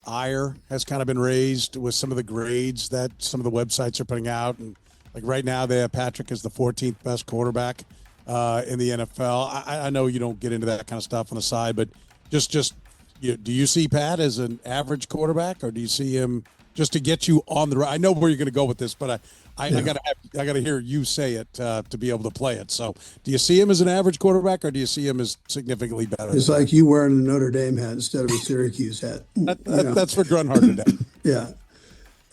ire has kind of been raised with some of the grades that some of the websites are putting out. And like right now, they have Patrick as the 14th best quarterback in the NFL. I know you don't get into that kind of stuff on the side, but do you see Pat as an average quarterback, or do you see him just to get you on the right? I know where you're going to go with this, but I gotta hear you say it to be able to play it. So, do you see him as an average quarterback, or do you see him as significantly better? It's like you wearing a Notre Dame hat instead of a Syracuse hat. That's for Grunhard today. Yeah,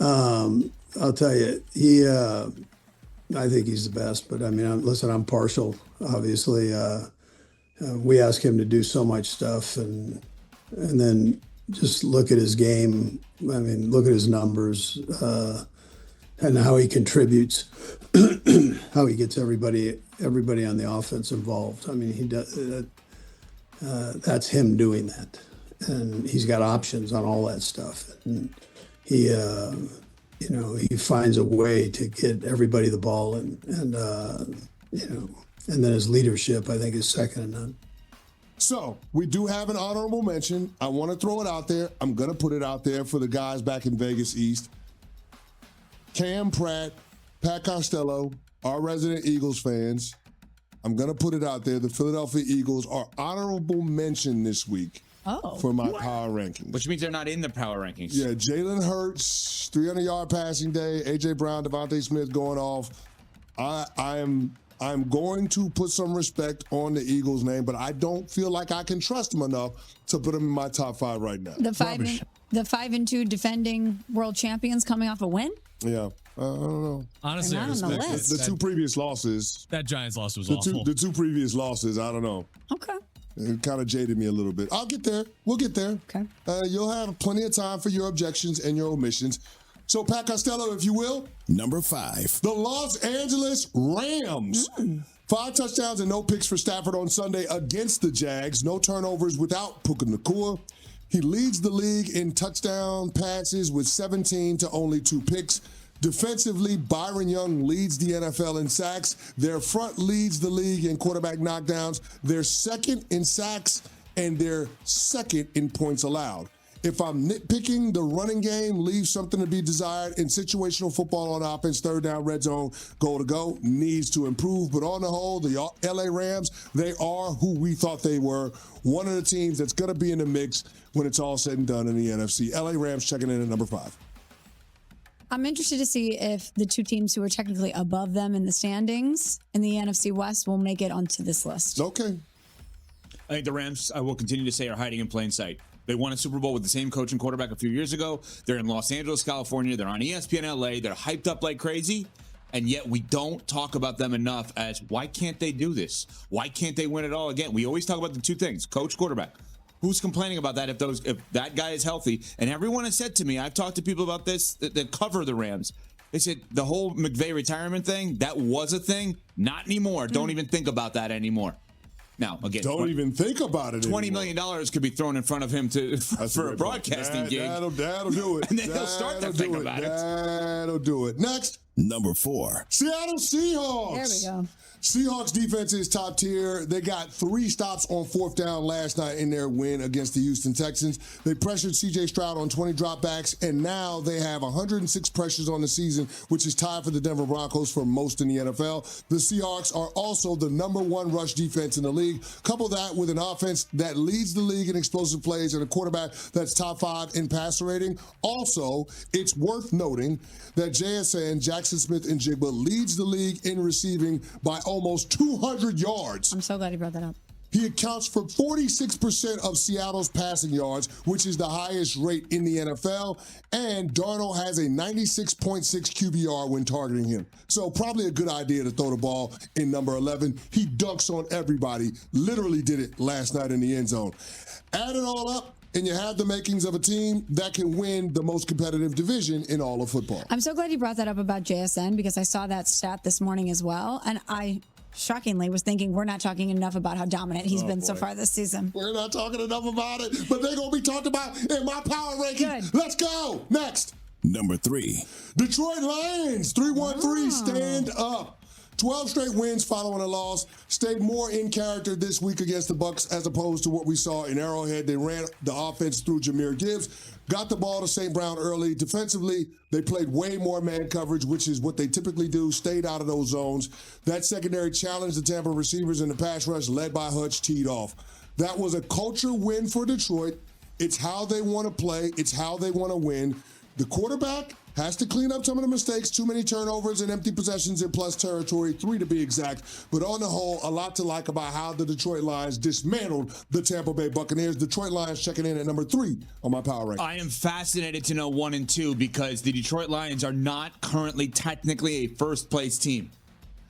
I'll tell you, I think he's the best. But I mean, listen, I'm partial. Obviously, we ask him to do so much stuff, and then just look at his game. I mean, look at his numbers. And how he contributes, how he gets everybody on the offense involved. I mean, he does. That's him doing that, and he's got options on all that stuff. And he finds a way to get everybody the ball, and then his leadership, I think, is second to none. So we do have an honorable mention. I want to throw it out there. I'm gonna put it out there for the guys back in Vegas East. Cam Pratt, Pat Costello, our resident Eagles fans, I'm going to put it out there. The Philadelphia Eagles are honorable mention this week for my power rankings. Which means they're not in the power rankings. Yeah, Jalen Hurts, 300-yard passing day, A.J. Brown, Devontae Smith going off. I'm going to put some respect on the Eagles' name, but I don't feel like I can trust them enough to put them in my top 5 right now. The 5-2 defending world champions coming off a win? Yeah, I don't know. Honestly, I respect the 2 previous losses. That Giants loss was awful. The 2 previous losses, I don't know. Okay. It kind of jaded me a little bit. I'll get there. We'll get there. Okay. You'll have plenty of time for your objections and your omissions. So, Pat Costello, if you will. Number 5. The Los Angeles Rams. 5 touchdowns and no picks for Stafford on Sunday against the Jags. No turnovers without Puka Nacua. He leads the league in touchdown passes with 17 to only 2 picks. Defensively, Byron Young leads the NFL in sacks. Their front leads the league in quarterback knockdowns. They're second in sacks, and they're second in points allowed. If I'm nitpicking, the running game leaves something to be desired in situational football on offense. 3rd down, red zone, goal to go, needs to improve. But on the whole, the LA Rams, they are who we thought they were. One of the teams that's going to be in the mix when it's all said and done in the NFC. LA Rams checking in at number 5. I'm interested to see if the 2 teams who are technically above them in the standings in the NFC West will make it onto this list. Okay. I think the Rams, I will continue to say, are hiding in plain sight. They won a Super Bowl with the same coach and quarterback a few years ago. They're in Los Angeles, California. They're on ESPN LA. They're hyped up like crazy. And yet we don't talk about them enough as why can't they do this? Why can't they win it all again? We always talk about the 2 things, coach, quarterback. Who's complaining about that if that guy is healthy? And everyone has said to me, I've talked to people about this that cover the Rams. They said the whole McVay retirement thing, that was a thing. Not anymore. Don't even think about that anymore. Now, again, don't even think about it. $20 million could be thrown in front of him for a broadcasting gig. That'll do it. And then he'll start to think about it. That'll do it. Next. Number 4. Seattle Seahawks. There we go. Seahawks defense is top tier. They got 3 stops on 4th down last night in their win against the Houston Texans. They pressured C.J. Stroud on 20 dropbacks, and now they have 106 pressures on the season, which is tied for the Denver Broncos for most in the NFL. The Seahawks are also the number 1 rush defense in the league. Couple that with an offense that leads the league in explosive plays and a quarterback that's top 5 in passer rating. Also, it's worth noting that JSN, Jackson Smith-Njigba, leads the league in receiving by almost 200 yards. I'm so glad you brought that up. He accounts for 46% of Seattle's passing yards, which is the highest rate in the NFL. And Darnold has a 96.6 QBR when targeting him. So probably a good idea to throw the ball in number 11. He dunks on everybody. Literally did it last night in the end zone. Add it all up, and you have the makings of a team that can win the most competitive division in all of football. I'm so glad you brought that up about JSN because I saw that stat this morning as well. And I shockingly was thinking we're not talking enough about how dominant he's been so far this season. We're not talking enough about it, but they're going to be talked about in my power ranking. Good. Let's go. Next. Number 3. Detroit Lions, 3-1-3, stand up. 12 straight wins following a loss. Stayed more in character this week against the Bucs as opposed to what we saw in Arrowhead. They ran the offense through Jahmyr Gibbs, got the ball to St. Brown early. Defensively, they played way more man coverage, which is what they typically do, stayed out of those zones. That secondary challenged the Tampa receivers in the pass rush, led by Hutch, teed off. That was a culture win for Detroit. It's how they want to play. It's how they want to win. The quarterback has to clean up some of the mistakes, too many turnovers and empty possessions in plus territory, 3 to be exact. But on the whole, a lot to like about how the Detroit Lions dismantled the Tampa Bay Buccaneers. Detroit Lions checking in at number 3 on my power ranking. I am fascinated to know 1 and 2 because the Detroit Lions are not currently technically a first-place team.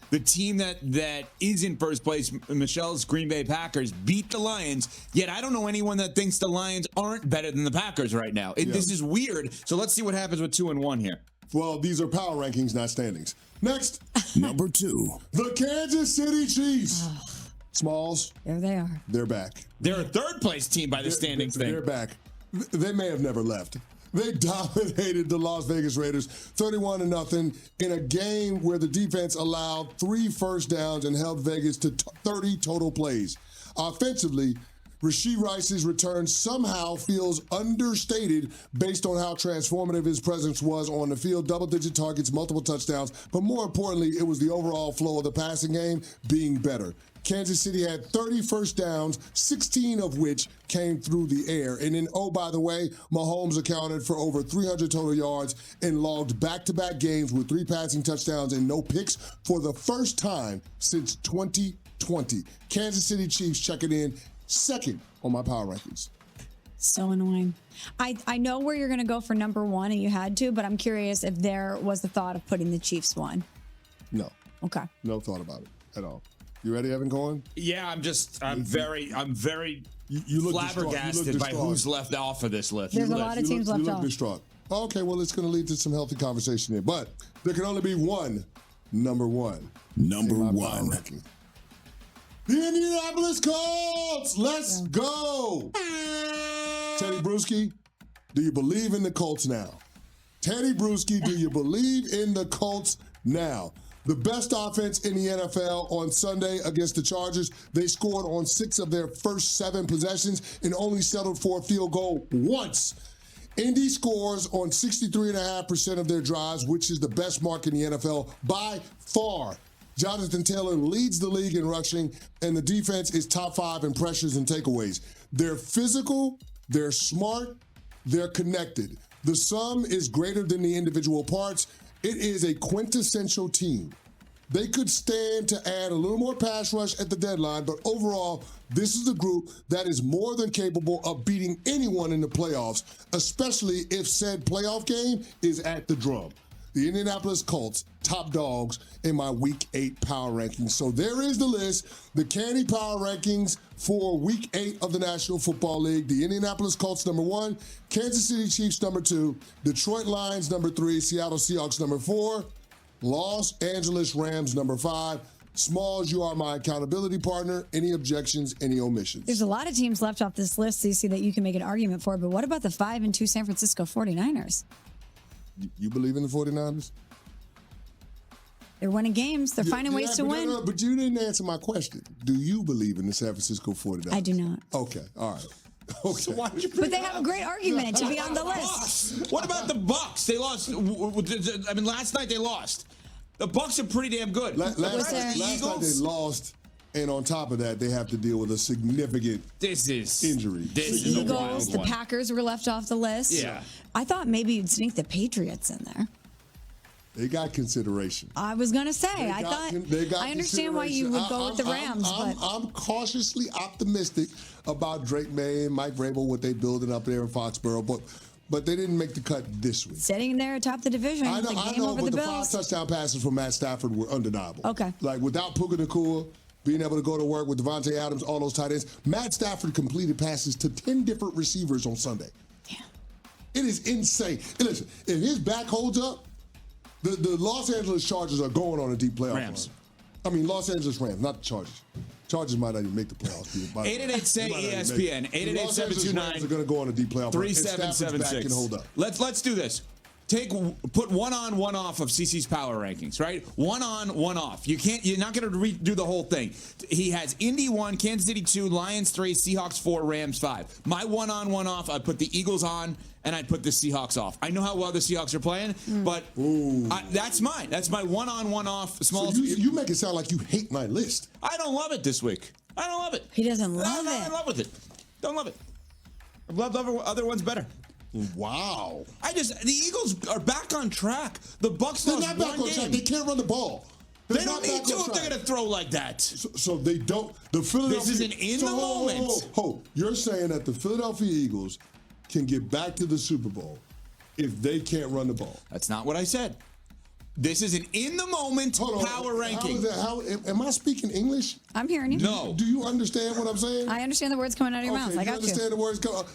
The team that is in first place, Michelle's Green Bay Packers, beat the Lions, yet I don't know anyone that thinks the Lions aren't better than the Packers right now. This is weird. So let's see what happens with 2 and 1 here. Well, these are power rankings, not standings. Next. Number 2. The Kansas City Chiefs. Smalls. There they are. They're back. They're a third-place team by the standings thing. They're back. They may have never left. They dominated the Las Vegas Raiders 31-0 in a game where the defense allowed 3 first downs and held Vegas to 30 total plays. Offensively, Rashee Rice's return somehow feels understated based on how transformative his presence was on the field. Double-digit targets, multiple touchdowns, but more importantly, it was the overall flow of the passing game being better. Kansas City had 30 first downs, 16 of which came through the air. And then, oh, by the way, Mahomes accounted for over 300 total yards and logged back-to-back games with 3 passing touchdowns and no picks for the first time since 2020. Kansas City Chiefs checking in second on my power rankings. So annoying. I know where you're going to go for number 1, and you had to, but I'm curious if there was the thought of putting the Chiefs 1. No. Okay. No thought about it at all. You ready, Evan Cohen? Yeah, I'm very You look flabbergasted by who's left off of this list. There's a lot of teams left you look off. distraught. Okay, well, it's going to lead to some healthy conversation here. But there can only be one number 1. Number in my 1. power ranking. The Indianapolis Colts. Let's go. Teddy Bruschi, do you believe in the Colts now? Teddy Bruschi, do you believe in the Colts now? The best offense in the NFL on Sunday against the Chargers. They scored on 6 of their first 7 possessions and only settled for a field goal once. Indy scores on 63.5% of their drives, which is the best mark in the NFL by far. Jonathan Taylor leads the league in rushing, and the defense is top 5 in pressures and takeaways. They're physical, they're smart, they're connected. The sum is greater than the individual parts. It is a quintessential team. They could stand to add a little more pass rush at the deadline, but overall, this is a group that is more than capable of beating anyone in the playoffs, especially if said playoff game is at the drum. The Indianapolis Colts, top dogs in my Week 8 power rankings. So there is the list, the Candy power rankings for Week 8 of the National Football League. The Indianapolis Colts, number 1. Kansas City Chiefs, number 2. Detroit Lions, number 3. Seattle Seahawks, number 4. Los Angeles Rams, number 5. Smalls, you are my accountability partner. Any objections, any omissions? There's a lot of teams left off this list, CC, that you can make an argument for, but what about the 5-2 San Francisco 49ers? You believe in the 49ers? They're winning games. They're finding ways to win. But you didn't answer my question. Do you believe in the San Francisco 49ers? I do not. Okay, all right. Okay. So why did you But they have a great argument to be on the list. What about the Bucks? They lost. I mean, last night they lost. The Bucks are pretty damn good. Last night they lost, and on top of that, they have to deal with a significant injury. This The is a Eagles, wild the one. Packers were left off the list. Yeah. I thought maybe you'd sneak the Patriots in there. They got consideration. I was going to say, I understand why you would go with the Rams, but I'm cautiously optimistic about Drake May and Mike Vrabel, what they building up there in Foxborough, but they didn't make the cut this week. sitting there atop the division, I know, over but the the 5 Bills. touchdown passes from Matt Stafford were undeniable. Okay. Like without Puka Nacua, being able to go to work with Devontae Adams, all those tight ends, Matt Stafford completed passes to 10 different receivers on Sunday. Yeah. It is insane. And listen, if his back holds up, the Los Angeles Chargers are going on a deep playoff Rams. run. I mean, Los Angeles Rams, not the Chargers. Chargers might not even make the playoffs. 888 say ESPN. 888 Los Angeles Rams are 729 going to go on a deep playoff run. And Stafford's back 3776. can hold up. Let's do this. Put one on, one off of CC's power rankings, right? One on, one off. You're not going to redo the whole thing. He has Indy 1, Kansas City 2, Lions 3, Seahawks 4, Rams 5. My one on, one off, I'd put the Eagles on, and I'd put the Seahawks off. I know how well the Seahawks are playing, but that's mine. That's my one on, one off. So you make it sound like you hate my list. I don't love it this week. I don't love it. He doesn't love I'm not it. in love with it. Don't love it. I've loved other ones better. Wow. The Eagles are back on track. The Bucs They're lost not back one on game. track. They can't run the ball. They don't need to if they're going to throw like that. So they don't. The Philadelphia. This is an in the moment. You're saying that the Philadelphia Eagles can get back to the Super Bowl if they can't run the ball. That's not what I said. This is an in the moment power ranking. Am I speaking English? I'm hearing you. No. Do you understand what I'm saying? I understand the words coming out of your mouth. I got you understand the words coming.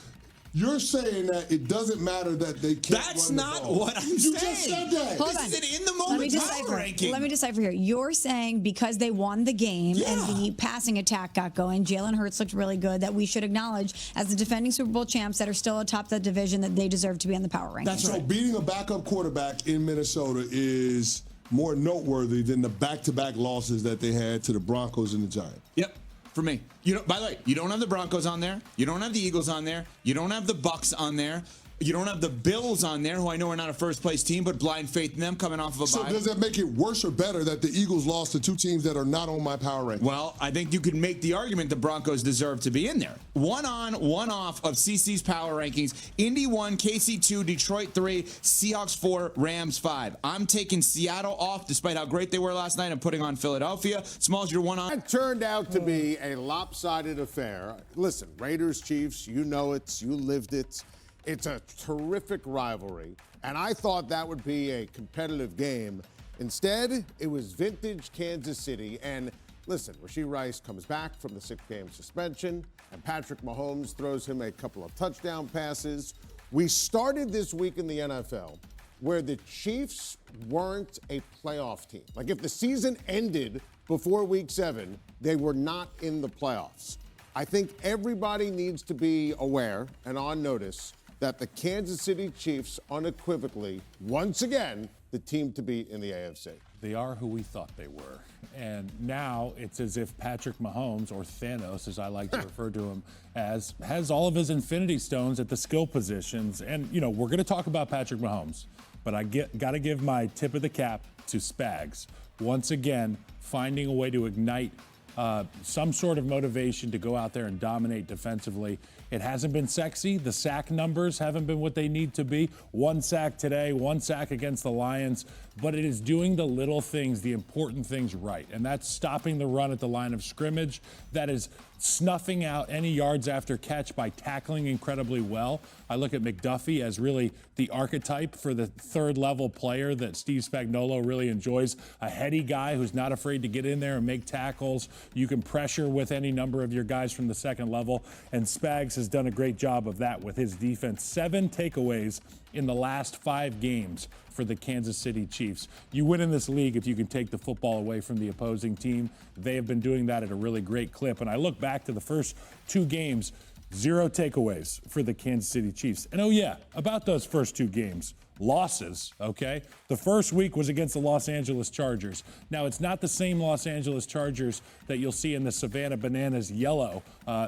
You're saying that it doesn't matter that they can't That's run the not ball. what I'm You saying. just said that. Hold This on. is an in the Let me moment power decipher. ranking. Let me decipher here. You're saying because they won the game and the passing attack got going, Jalen Hurts looked really good, that we should acknowledge as the defending Super Bowl champs that are still atop the division that they deserve to be on the power rankings. That's right. Beating a backup quarterback in Minnesota is more noteworthy than the back-to-back losses that they had to the Broncos and the Giants. Yep. For me. By the way, you don't have the Broncos on there. You don't have the Eagles on there. You don't have the Bucs on there. You don't have the Bills on there, who I know are not a first-place team, but blind faith in them coming off of a So bye. does that make it worse or better that the Eagles lost to two teams that are not on my power ranking? Well, I think you can make the argument the Broncos deserve to be in there. One on, one off of CC's power rankings. Indy 1, KC 2, Detroit 3, Seahawks 4, Rams 5. I'm taking Seattle off, despite how great they were last night, and putting on Philadelphia. Smalls, you're one on. It turned out to be a lopsided affair. Listen, Raiders, Chiefs, you know it, you lived it. It's a terrific rivalry, and I thought that would be a competitive game. Instead, it was vintage Kansas City, and listen, Rashee Rice comes back from the 6-game suspension, and Patrick Mahomes throws him a couple of touchdown passes. We started this week in the NFL where the Chiefs weren't a playoff team. Like if the season ended before week 7, they were not in the playoffs. I think everybody needs to be aware and on notice that the Kansas City Chiefs unequivocally, once again, the team to beat in the AFC. They are who we thought they were. And now it's as if Patrick Mahomes, or Thanos, as I like to refer to him as, has all of his infinity stones at the skill positions. And, we're going to talk about Patrick Mahomes, but I got to give my tip of the cap to Spags. Once again, finding a way to ignite some sort of motivation to go out there and dominate defensively. It hasn't been sexy. The sack numbers haven't been what they need to be. 1 sack today, 1 sack against the Lions, but it is doing the little things, the important things right. And that's stopping the run at the line of scrimmage. That is snuffing out any yards after catch by tackling incredibly well. I look at McDuffie as really the archetype for the third level player that Steve Spagnuolo really enjoys. A heady guy who's not afraid to get in there and make tackles. You can pressure with any number of your guys from the second level. And Spags has done a great job of that with his defense. 7 takeaways in the last 5 games for the Kansas City Chiefs. You win in this league if you can take the football away from the opposing team. They have been doing that at a really great clip. And I look back to the first 2 games, 0 takeaways for the Kansas City Chiefs. And oh yeah, about those first 2 games, losses, okay? The first week was against the Los Angeles Chargers. Now, it's not the same Los Angeles Chargers that you'll see in the Savannah Bananas yellow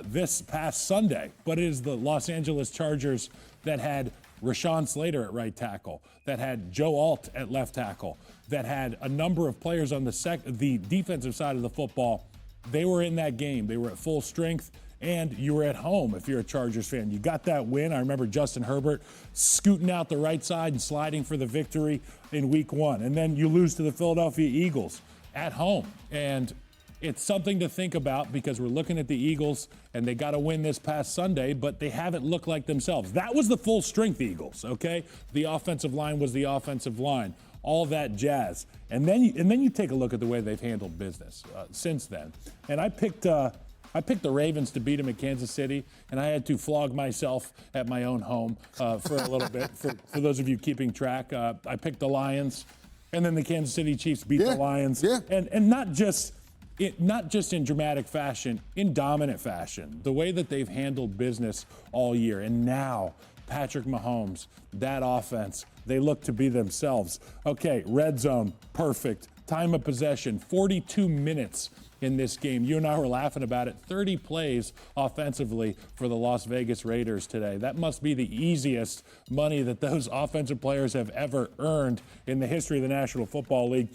this past Sunday, but it is the Los Angeles Chargers that had Rashawn Slater at right tackle, that had Joe Alt at left tackle, that had a number of players on the defensive side of the football. They were in that game. They were at full strength, and you were at home if you're a Chargers fan. You got that win. I remember Justin Herbert scooting out the right side and sliding for the victory in week 1. And then you lose to the Philadelphia Eagles at home. And it's something to think about because we're looking at the Eagles and they got to win this past Sunday, but they haven't looked like themselves. That was the full strength Eagles, okay? The offensive line was the offensive line, all that jazz. And then you take a look at the way they've handled business since then. And I picked the Ravens to beat them at Kansas City, and I had to flog myself at my own home for a little bit. For those of you keeping track, I picked the Lions, and then the Kansas City Chiefs beat the Lions. Yeah. And not just in dramatic fashion, in dominant fashion. The way that they've handled business all year, and now Patrick Mahomes, that offense, they look to be themselves. Okay, red zone, perfect. Time of possession, 42 minutes in this game. You and I were laughing about it. 30 plays offensively for the Las Vegas Raiders today. That must be the easiest money that those offensive players have ever earned in the history of the National Football League.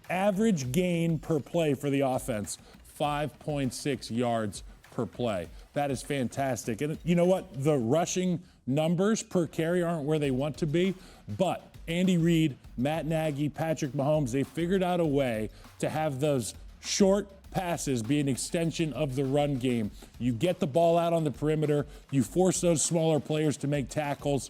Average gain per play for the offense, 5.6 yards per play. That is fantastic. And you know what? The rushing numbers per carry aren't where they want to be, but Andy Reid, Matt Nagy, Patrick Mahomes, they figured out a way to have those short passes be an extension of the run game. You get the ball out on the perimeter, you force those smaller players to make tackles.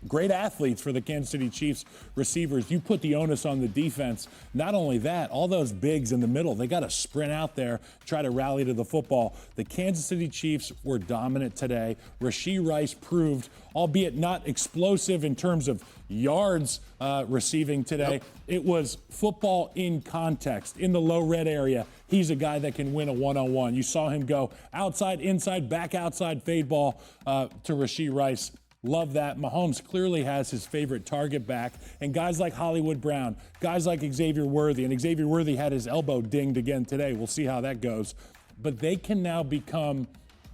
Great athletes for the Kansas City Chiefs receivers. You put the onus on the defense. Not only that, all those bigs in the middle, they got to sprint out there, try to rally to the football. The Kansas City Chiefs were dominant today. Rashee Rice proved, albeit not explosive in terms of yards receiving today, Yep. It was football in context, in the low red area. He's a guy that can win a one-on-one. You saw him go outside, inside, back outside, fade ball to Rashee Rice. Love that. Mahomes clearly has his favorite target back. And guys like Hollywood Brown, guys like Xavier Worthy, and Xavier Worthy had his elbow dinged again today. We'll see how that goes. But they can now become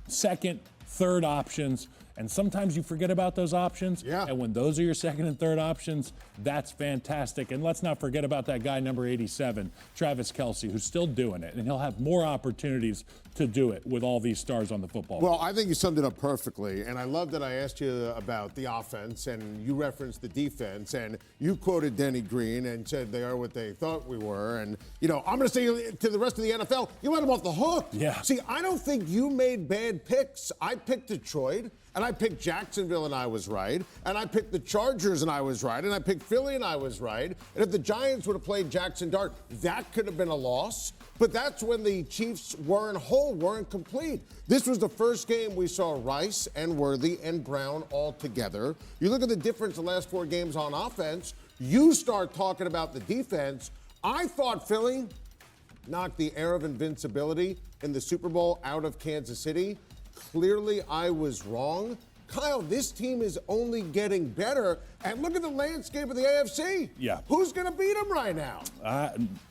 second, third options. And sometimes you forget about those options. Yeah. And when those are your second and third options, that's fantastic. And let's not forget about that guy, number 87, Travis Kelce, who's still doing it. And he'll have more opportunities to do it with all these stars on the football. Well, I think you summed it up perfectly. And I love that I asked you about the offense and you referenced the defense and you quoted Denny Green and said they are what they thought we were. And, you know, I'm going to say to the rest of the NFL, you let them off the hook. Yeah. See, I don't think you made bad picks. I picked Detroit. And I picked Jacksonville and I was right. And I picked the Chargers and I was right. And I picked Philly and I was right. And if the Giants would have played Jackson Dart, that could have been a loss. But that's when the Chiefs weren't whole, weren't complete. This was the first game we saw Rice and Worthy and Brown all together. You look at the difference the last 4 games on offense. You start talking about the defense. I thought Philly knocked the air of invincibility in the Super Bowl out of Kansas City. Clearly, I was wrong. Kyle, this team is only getting better. And look at the landscape of the AFC. Yeah. Who's going to beat them right now?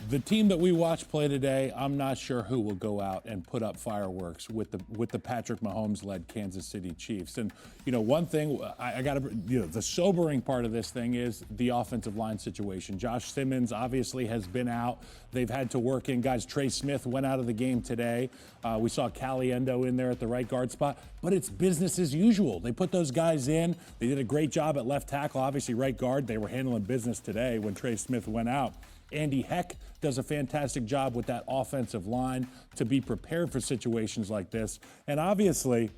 The team that we watched play today, I'm not sure who will go out and put up fireworks with the Patrick Mahomes-led Kansas City Chiefs. And, you know, one thing I got to, you know, the sobering part of this thing is the offensive line situation. Josh Simmons obviously has been out. They've had to work in guys. Trey Smith went out of the game today. We saw Caliendo in there at the right guard spot. But it's business as usual. They put those guys in. They did a great job at left tackle. Obviously, right guard, they were handling business today when Trey Smith went out. Andy Heck does a fantastic job with that offensive line to be prepared for situations like this. And obviously,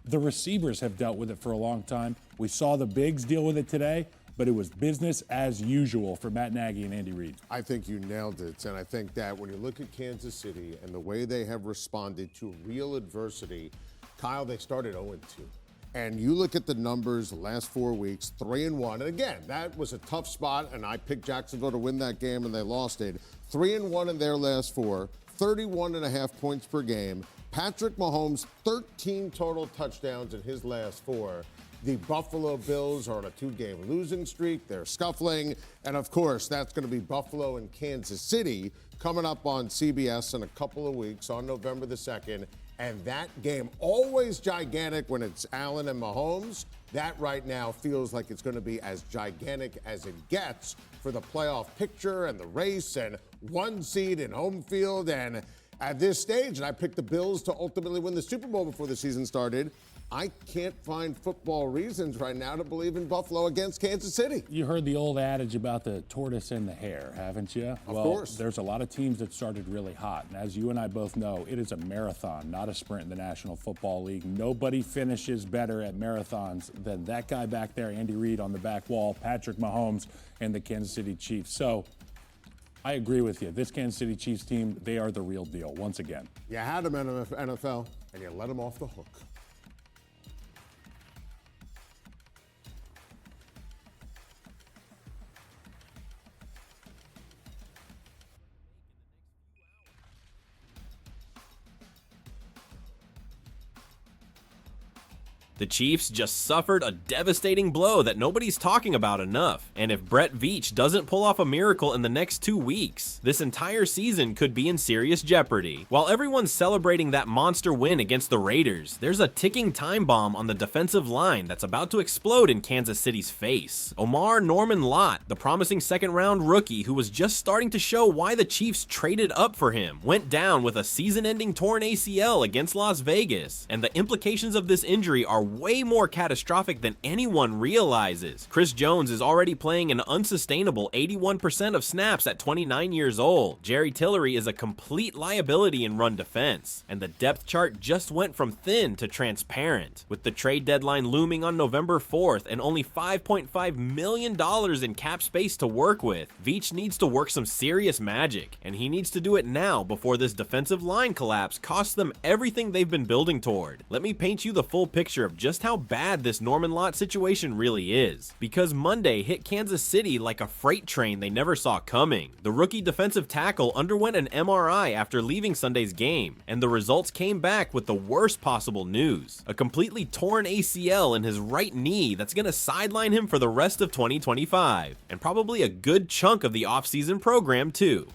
the receivers have dealt with it for a long time. We saw the bigs deal with it today, but it was business as usual for Matt Nagy and Andy Reid. I think you nailed it. And I think that when you look at Kansas City and the way they have responded to real adversity, Kyle, they started 0-2. And you look at the numbers the last 4 weeks, 3-1. And again, that was a tough spot, and I picked Jacksonville to win that game, and they lost it. 3-1 in their last 4, 31.5 points per game. Patrick Mahomes, 13 total touchdowns in his last 4. The Buffalo Bills are on a 2-game losing streak. They're scuffling. And, of course, that's going to be Buffalo and Kansas City coming up on CBS in a couple of weeks on November the 2nd. And that game, always gigantic when it's Allen and Mahomes, that right now feels like it's going to be as gigantic as it gets for the playoff picture and the race and 1 seed in home field. And at this stage, and I picked the Bills to ultimately win the Super Bowl before the season started, I can't find football reasons right now to believe in Buffalo against Kansas City. You heard the old adage about the tortoise and the hare, haven't you? Of course. There's a lot of teams that started really hot. And as you and I both know, it is a marathon, not a sprint in the National Football League. Nobody finishes better at marathons than that guy back there, Andy Reid on the back wall, Patrick Mahomes, and the Kansas City Chiefs. So I agree with you. This Kansas City Chiefs team, they are the real deal once again. You had them in the NFL, and you let them off the hook. The Chiefs just suffered a devastating blow that nobody's talking about enough, and if Brett Veach doesn't pull off a miracle in the next 2 weeks, this entire season could be in serious jeopardy. While everyone's celebrating that monster win against the Raiders, there's a ticking time bomb on the defensive line that's about to explode in Kansas City's face. Omar Norman Lott, the promising second-round rookie who was just starting to show why the Chiefs traded up for him, went down with a season-ending torn ACL against Las Vegas, and the implications of this injury are way more catastrophic than anyone realizes. Chris Jones is already playing an unsustainable 81% of snaps at 29 years old. Jerry Tillery is a complete liability in run defense, and the depth chart just went from thin to transparent. With the trade deadline looming on November 4th and only $5.5 million in cap space to work with, Veach needs to work some serious magic, and he needs to do it now before this defensive line collapse costs them everything they've been building toward. Let me paint you the full picture of just how bad this Norman Lott situation really is, because Monday hit Kansas City like a freight train they never saw coming. The rookie defensive tackle underwent an MRI after leaving Sunday's game, and the results came back with the worst possible news: a completely torn ACL in his right knee that's gonna sideline him for the rest of 2025, and probably a good chunk of the offseason program too.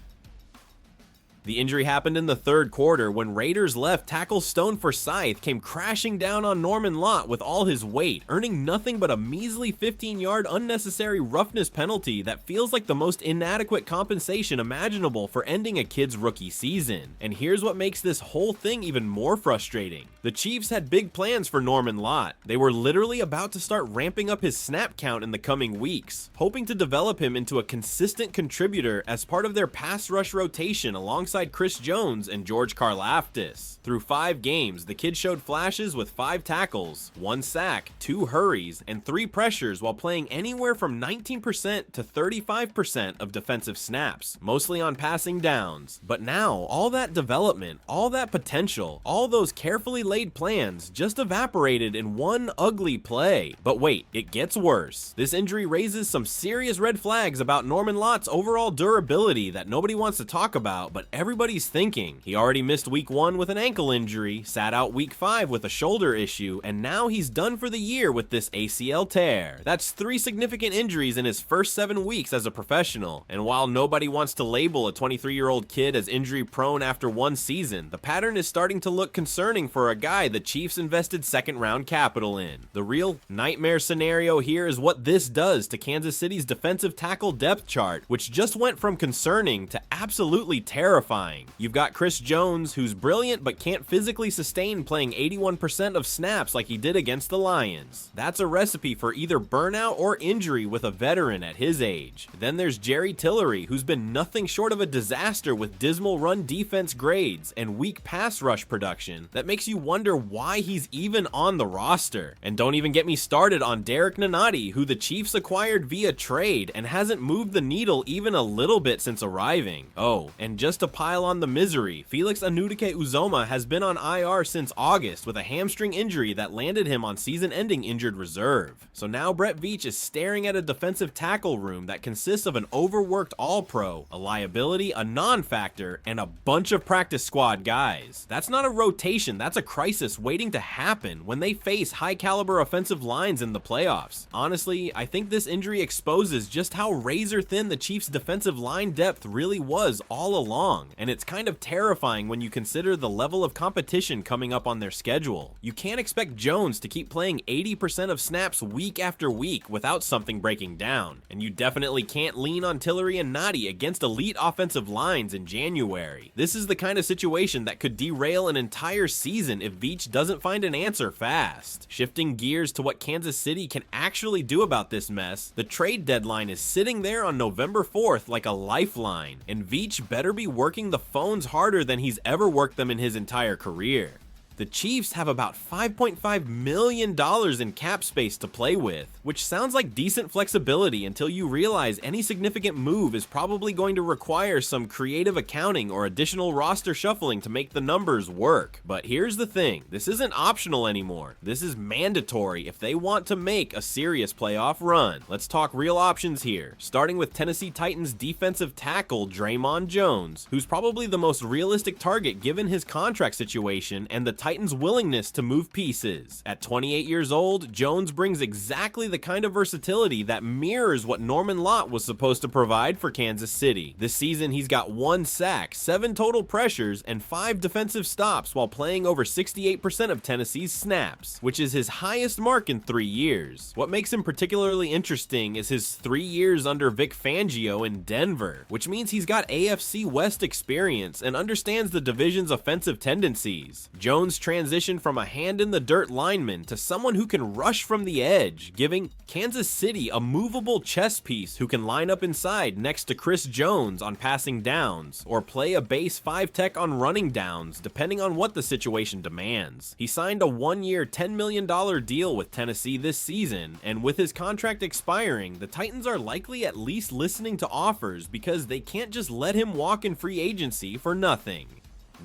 The injury happened in the third quarter when Raiders left tackle Stone Forsythe came crashing down on Norman Lott with all his weight, earning nothing but a measly 15-yard unnecessary roughness penalty that feels like the most inadequate compensation imaginable for ending a kid's rookie season. And here's what makes this whole thing even more frustrating. The Chiefs had big plans for Norman Lott. They were literally about to start ramping up his snap count in the coming weeks, hoping to develop him into a consistent contributor as part of their pass rush rotation alongside Chris Jones and George Karlaftis. Through 5 games, the kid showed flashes with 5 tackles, 1 sack, 2 hurries, and 3 pressures while playing anywhere from 19% to 35% of defensive snaps, mostly on passing downs. But now, all that development, all that potential, all those carefully laid plans just evaporated in one ugly play. But wait, it gets worse. This injury raises some serious red flags about Norman Lott's overall durability that nobody wants to talk about, but everybody's thinking. He already missed week 1 with an ankle injury, sat out week 5 with a shoulder issue, and now he's done for the year with this ACL tear. That's 3 significant injuries in his first 7 weeks as a professional. And while nobody wants to label a 23-year-old kid as injury prone after 1 season, the pattern is starting to look concerning for a guy the Chiefs invested second-round capital in. The real nightmare scenario here is what this does to Kansas City's defensive tackle depth chart, which just went from concerning to absolutely terrifying. You've got Chris Jones, who's brilliant but can't physically sustain playing 81% of snaps like he did against the Lions. That's a recipe for either burnout or injury with a veteran at his age. Then there's Jerry Tillery, who's been nothing short of a disaster with dismal run defense grades and weak pass rush production that makes you wonder why he's even on the roster. And don't even get me started on Derek Nunati, who the Chiefs acquired via trade and hasn't moved the needle even a little bit since arriving. Oh, and just to pile on the misery, Felix Anudike-Uzomah has been on IR since August with a hamstring injury that landed him on season-ending injured reserve. So now Brett Veach is staring at a defensive tackle room that consists of an overworked all-pro, a liability, a non-factor, and a bunch of practice squad guys. That's not a rotation, that's a crisis waiting to happen when they face high-caliber offensive lines in the playoffs. Honestly, I think this injury exposes just how razor-thin the Chiefs' defensive line depth really was all along, and it's kind of terrifying when you consider the level of competition coming up on their schedule. You can't expect Jones to keep playing 80% of snaps week after week without something breaking down, and you definitely can't lean on Tillery and Nadi against elite offensive lines in January. This is the kind of situation that could derail an entire season if Veach doesn't find an answer fast. Shifting gears to what Kansas City can actually do about this mess, the trade deadline is sitting there on November 4th like a lifeline, and Veach better be working the phones harder than he's ever worked them in his entire career. The Chiefs have about $5.5 million in cap space to play with, which sounds like decent flexibility until you realize any significant move is probably going to require some creative accounting or additional roster shuffling to make the numbers work. But here's the thing, this isn't optional anymore. This is mandatory if they want to make a serious playoff run. Let's talk real options here, starting with Tennessee Titans defensive tackle Draymond Jones, who's probably the most realistic target given his contract situation and the Titans' willingness to move pieces. At 28 years old, Jones brings exactly the kind of versatility that mirrors what Norman Lott was supposed to provide for Kansas City. This season, he's got 1 sack, 7 total pressures, and 5 defensive stops while playing over 68% of Tennessee's snaps, which is his highest mark in 3 years. What makes him particularly interesting is his 3 years under Vic Fangio in Denver, which means he's got AFC West experience and understands the division's offensive tendencies. Jones transitioned from a hand-in-the-dirt lineman to someone who can rush from the edge, giving Kansas City a movable chess piece who can line up inside next to Chris Jones on passing downs, or play a base 5 tech on running downs, depending on what the situation demands. He signed a 1-year, $10 million deal with Tennessee this season, and with his contract expiring, the Titans are likely at least listening to offers because they can't just let him walk in free agency for nothing.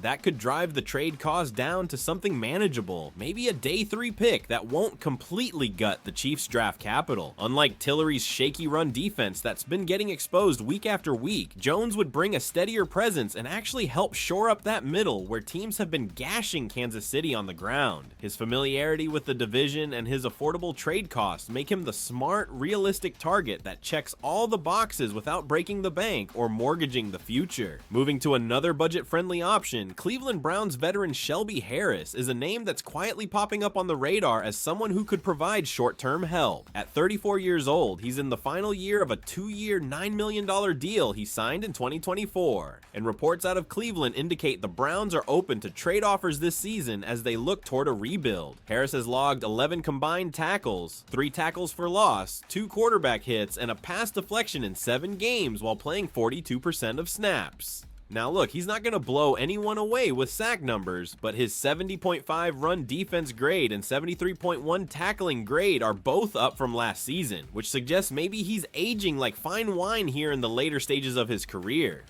That could drive the trade cost down to something manageable, maybe a day 3 pick that won't completely gut the Chiefs' draft capital. Unlike Tillery's shaky run defense that's been getting exposed week after week, Jones would bring a steadier presence and actually help shore up that middle where teams have been gashing Kansas City on the ground. His familiarity with the division and his affordable trade costs make him the smart, realistic target that checks all the boxes without breaking the bank or mortgaging the future. Moving to another budget-friendly option, Cleveland Browns veteran Shelby Harris is a name that's quietly popping up on the radar as someone who could provide short-term help. At 34 years old, he's in the final year of a 2-year, $9 million deal he signed in 2024, and reports out of Cleveland indicate the Browns are open to trade offers this season as they look toward a rebuild. Harris has logged 11 combined tackles, 3 tackles for loss, 2 quarterback hits, and a pass deflection in 7 games while playing 42% of snaps. Now look, he's not going to blow anyone away with sack numbers, but his 70.5 run defense grade and 73.1 tackling grade are both up from last season, which suggests maybe he's aging like fine wine here in the later stages of his career.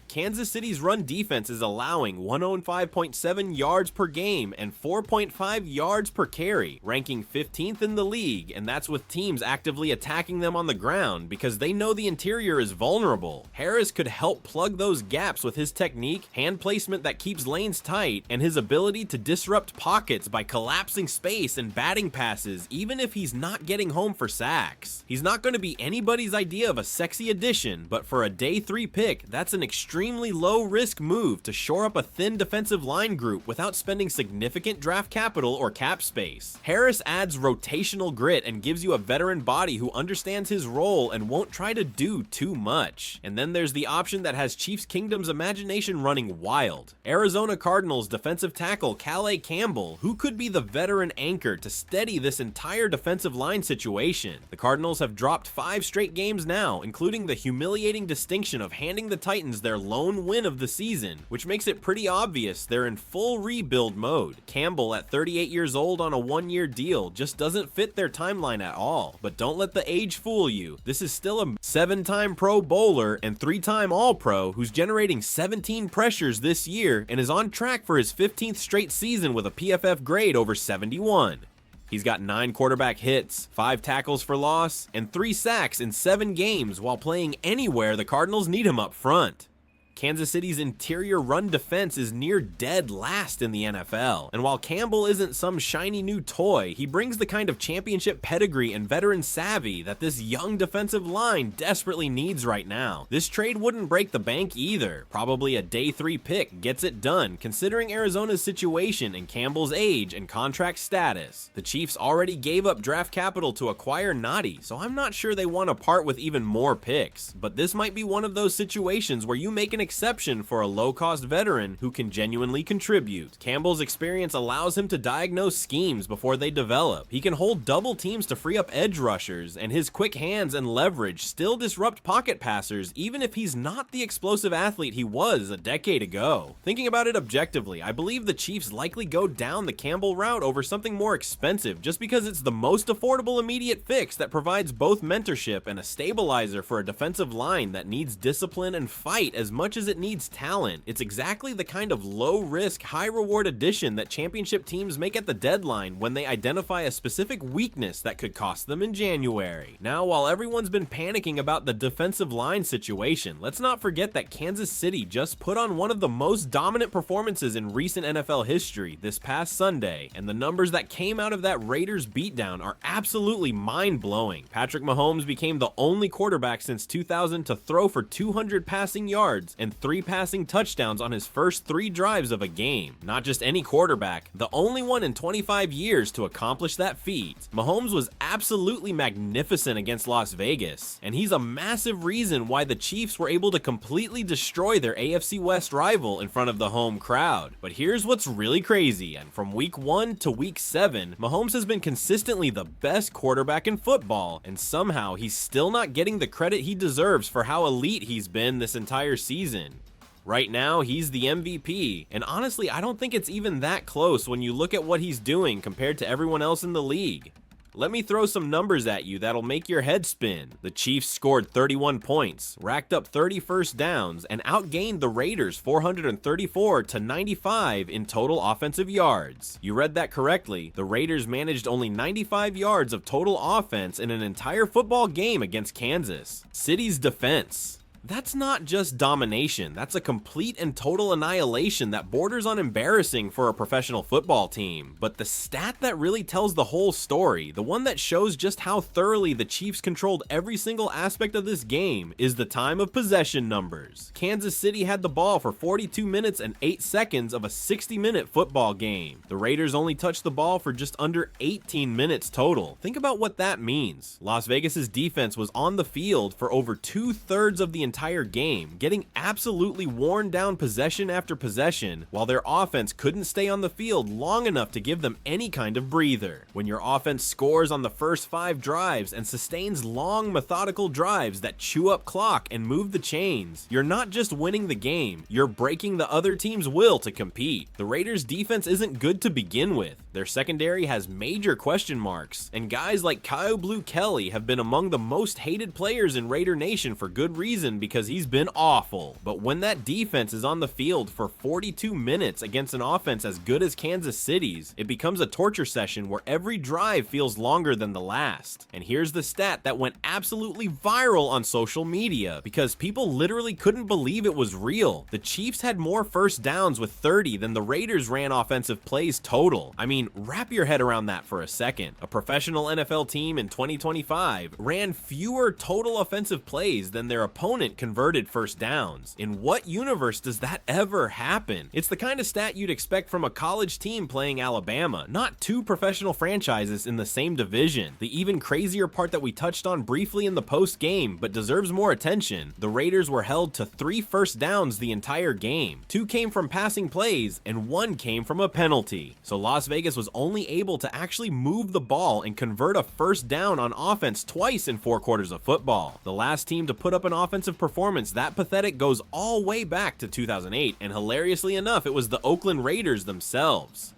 Kansas City's run defense is allowing 105.7 yards per game and 4.5 yards per carry, ranking 15th in the league, and that's with teams actively attacking them on the ground because they know the interior is vulnerable. Harris could help plug those gaps with his technique, hand placement that keeps lanes tight, and his ability to disrupt pockets by collapsing space and batting passes even if he's not getting home for sacks. He's not going to be anybody's idea of a sexy addition, but for a day 3 pick, that's an extremely low-risk move to shore up a thin defensive line group without spending significant draft capital or cap space. Harris adds rotational grit and gives you a veteran body who understands his role and won't try to do too much. And then there's the option that has Chiefs Kingdom's imagination running wild. Arizona Cardinals defensive tackle Calais Campbell, who could be the veteran anchor to steady this entire defensive line situation. The Cardinals have dropped 5 straight games now, including the humiliating distinction of handing the Titans their lone win of the season, which makes it pretty obvious they're in full rebuild mode. Campbell, at 38 years old on a 1-year deal, just doesn't fit their timeline at all. But don't let the age fool you. This is still a 7-time Pro Bowler and 3-time All-Pro who's generating 17 pressures this year and is on track for his 15th straight season with a PFF grade over 71. He's got 9 quarterback hits, 5 tackles for loss, and 3 sacks in 7 games while playing anywhere the Cardinals need him up front. Kansas City's interior run defense is near dead last in the NFL, and while Campbell isn't some shiny new toy, he brings the kind of championship pedigree and veteran savvy that this young defensive line desperately needs right now. This trade wouldn't break the bank either. Probably a day 3 pick gets it done, considering Arizona's situation and Campbell's age and contract status. The Chiefs already gave up draft capital to acquire Noddy, so I'm not sure they want to part with even more picks, but this might be one of those situations where you make an exception for a low-cost veteran who can genuinely contribute. Campbell's experience allows him to diagnose schemes before they develop. He can hold double teams to free up edge rushers, and his quick hands and leverage still disrupt pocket passers even if he's not the explosive athlete he was a decade ago. Thinking about it objectively, I believe the Chiefs likely go down the Campbell route over something more expensive just because it's the most affordable immediate fix that provides both mentorship and a stabilizer for a defensive line that needs discipline and fight as much much as it needs talent. It's exactly the kind of low-risk, high-reward addition that championship teams make at the deadline when they identify a specific weakness that could cost them in January. Now, while everyone's been panicking about the defensive line situation, let's not forget that Kansas City just put on one of the most dominant performances in recent NFL history this past Sunday, and the numbers that came out of that Raiders beatdown are absolutely mind-blowing. Patrick Mahomes became the only quarterback since 2000 to throw for 200 passing yards and 3 passing touchdowns on his first 3 drives of a game. Not just any quarterback, the only one in 25 years to accomplish that feat. Mahomes was absolutely magnificent against Las Vegas, and he's a massive reason why the Chiefs were able to completely destroy their AFC West rival in front of the home crowd. But here's what's really crazy, and from week 1 to week 7, Mahomes has been consistently the best quarterback in football, and somehow he's still not getting the credit he deserves for how elite he's been this entire season. Right now, he's the MVP, and honestly, I don't think it's even that close when you look at what he's doing compared to everyone else in the league. Let me throw some numbers at you that'll make your head spin. The Chiefs scored 31 points, racked up 30 first downs, and outgained the Raiders 434 to 95 in total offensive yards. You read that correctly. The Raiders managed only 95 yards of total offense in an entire football game against Kansas City's defense. That's not just domination, that's a complete and total annihilation that borders on embarrassing for a professional football team. But the stat that really tells the whole story, the one that shows just how thoroughly the Chiefs controlled every single aspect of this game, is the time of possession numbers. Kansas City had the ball for 42 minutes and 8 seconds of a 60-minute football game. The Raiders only touched the ball for just under 18 minutes total. Think about what that means. Las Vegas's defense was on the field for over 2/3 of the entire game, getting absolutely worn down possession after possession, while their offense couldn't stay on the field long enough to give them any kind of breather. When your offense scores on the first 5 drives and sustains long, methodical drives that chew up clock and move the chains, you're not just winning the game, you're breaking the other team's will to compete. The Raiders' defense isn't good to begin with. Their secondary has major question marks, and guys like Kyle Blue Kelly have been among the most hated players in Raider Nation for good reason, because he's been awful. But when that defense is on the field for 42 minutes against an offense as good as Kansas City's, it becomes a torture session where every drive feels longer than the last. And here's the stat that went absolutely viral on social media, because people literally couldn't believe it was real. The Chiefs had more first downs with 30 than the Raiders ran offensive plays total. I mean, wrap your head around that for a second. A professional NFL team in 2025 ran fewer total offensive plays than their opponent converted first downs. In what universe does that ever happen? It's the kind of stat you'd expect from a college team playing Alabama, not 2 professional franchises in the same division. The even crazier part that we touched on briefly in the post-game, but deserves more attention, the Raiders were held to 3 first downs the entire game. 2 came from passing plays, and 1 came from a penalty. So Las Vegas was only able to actually move the ball and convert a first down on offense twice in 4 quarters of football. The last team to put up an offensive performance that pathetic goes all way back to 2008, and hilariously enough, it was the Oakland Raiders themselves.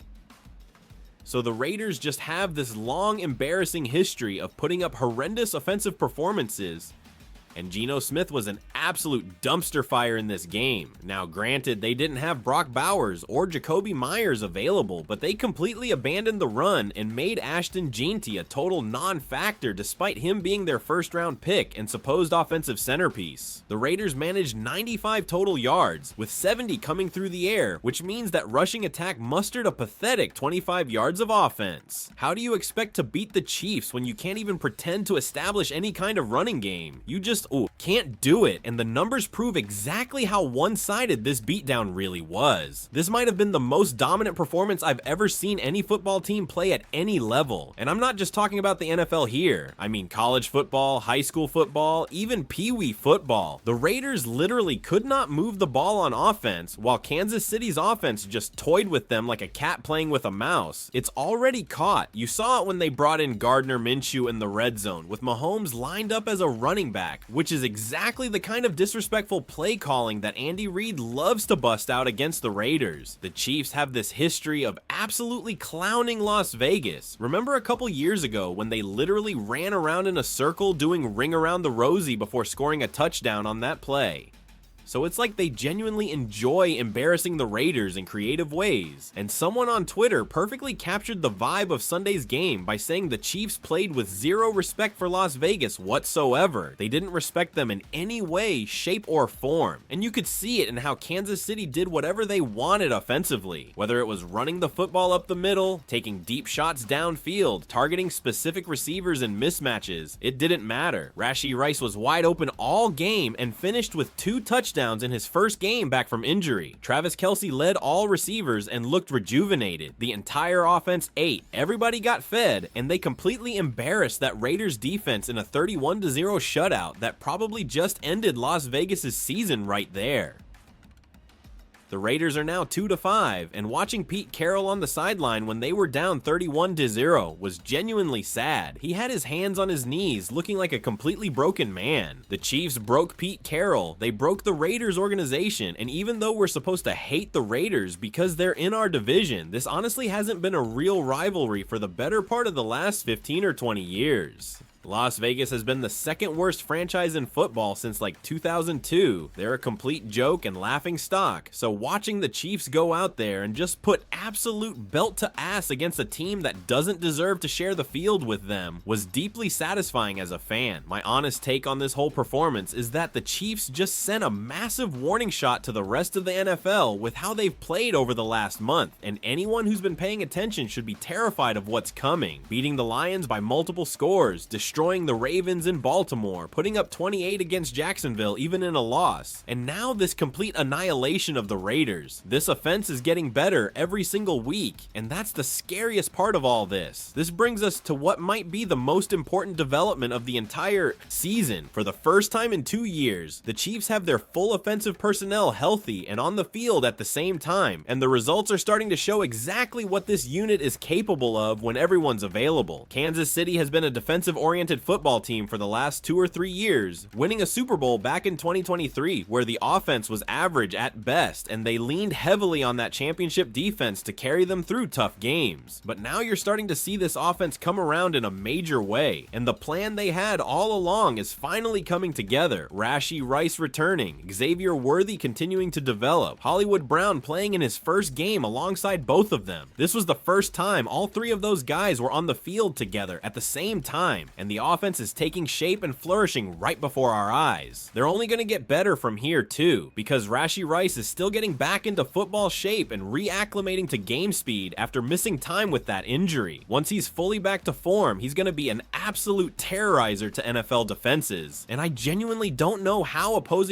So the Raiders just have this long, embarrassing history of putting up horrendous offensive performances, and Geno Smith was an absolute dumpster fire in this game. Now granted, they didn't have Brock Bowers or Jacoby Myers available, but they completely abandoned the run and made Ashton Jeanty a total non-factor despite him being their first-round pick and supposed offensive centerpiece. The Raiders managed 95 total yards, with 70 coming through the air, which means that rushing attack mustered a pathetic 25 yards of offense. How do you expect to beat the Chiefs when you can't even pretend to establish any kind of running game? You just can't do it, and the numbers prove exactly how one-sided this beatdown really was. This might have been the most dominant performance I've ever seen any football team play at any level. And I'm not just talking about the NFL here. I mean college football, high school football, even pee-wee football. The Raiders literally could not move the ball on offense, while Kansas City's offense just toyed with them like a cat playing with a mouse. It's already caught. You saw it when they brought in Gardner Minshew in the red zone, with Mahomes lined up as a running back, which is exactly the kind of disrespectful play calling that Andy Reid loves to bust out against the Raiders. The Chiefs have this history of absolutely clowning Las Vegas. Remember a couple years ago when they literally ran around in a circle doing ring around the rosy before scoring a touchdown on that play? So it's like they genuinely enjoy embarrassing the Raiders in creative ways. And someone on Twitter perfectly captured the vibe of Sunday's game by saying the Chiefs played with zero respect for Las Vegas whatsoever. They didn't respect them in any way, shape, or form. And you could see it in how Kansas City did whatever they wanted offensively. Whether it was running the football up the middle, taking deep shots downfield, targeting specific receivers in mismatches, it didn't matter. Rashee Rice was wide open all game and finished with 2 touchdowns in his first game back from injury. Travis Kelce led all receivers and looked rejuvenated. The entire offense ate, everybody got fed, and they completely embarrassed that Raiders defense in a 31-0 shutout that probably just ended Las Vegas' season right there. The Raiders are now 2-5, and watching Pete Carroll on the sideline when they were down 31-0 was genuinely sad. He had his hands on his knees, looking like a completely broken man. The Chiefs broke Pete Carroll, they broke the Raiders organization, and even though we're supposed to hate the Raiders because they're in our division, this honestly hasn't been a real rivalry for the better part of the last 15 or 20 years. Las Vegas has been the second worst franchise in football since like 2002. They're a complete joke and laughing stock. So watching the Chiefs go out there and just put absolute belt to ass against a team that doesn't deserve to share the field with them was deeply satisfying as a fan. My honest take on this whole performance is that the Chiefs just sent a massive warning shot to the rest of the NFL with how they've played over the last month, and anyone who's been paying attention should be terrified of what's coming. Beating the Lions by multiple scores, destroying the Ravens in Baltimore, putting up 28 against Jacksonville even in a loss, and now this complete annihilation of the Raiders. This offense is getting better every single week, and that's the scariest part of all this. This brings us to what might be the most important development of the entire season. For the first time in 2 years, the Chiefs have their full offensive personnel healthy and on the field at the same time, and the results are starting to show exactly what this unit is capable of when everyone's available. Kansas City has been a defensive-oriented football team for the last 2 or 3 years, winning a Super Bowl back in 2023 where the offense was average at best, and they leaned heavily on that championship defense to carry them through tough games. But now you're starting to see this offense come around in a major way, and the plan they had all along is finally coming together. Rashee Rice returning, Xavier Worthy continuing to develop, Hollywood Brown playing in his first game alongside both of them. This was the first time all 3 of those guys were on the field together at the same time, and the offense is taking shape and flourishing right before our eyes. They're only going to get better from here too, because Rashee Rice is still getting back into football shape and reacclimating to game speed after missing time with that injury. Once he's fully back to form, he's going to be an absolute terrorizer to NFL defenses, and I genuinely don't know how opposing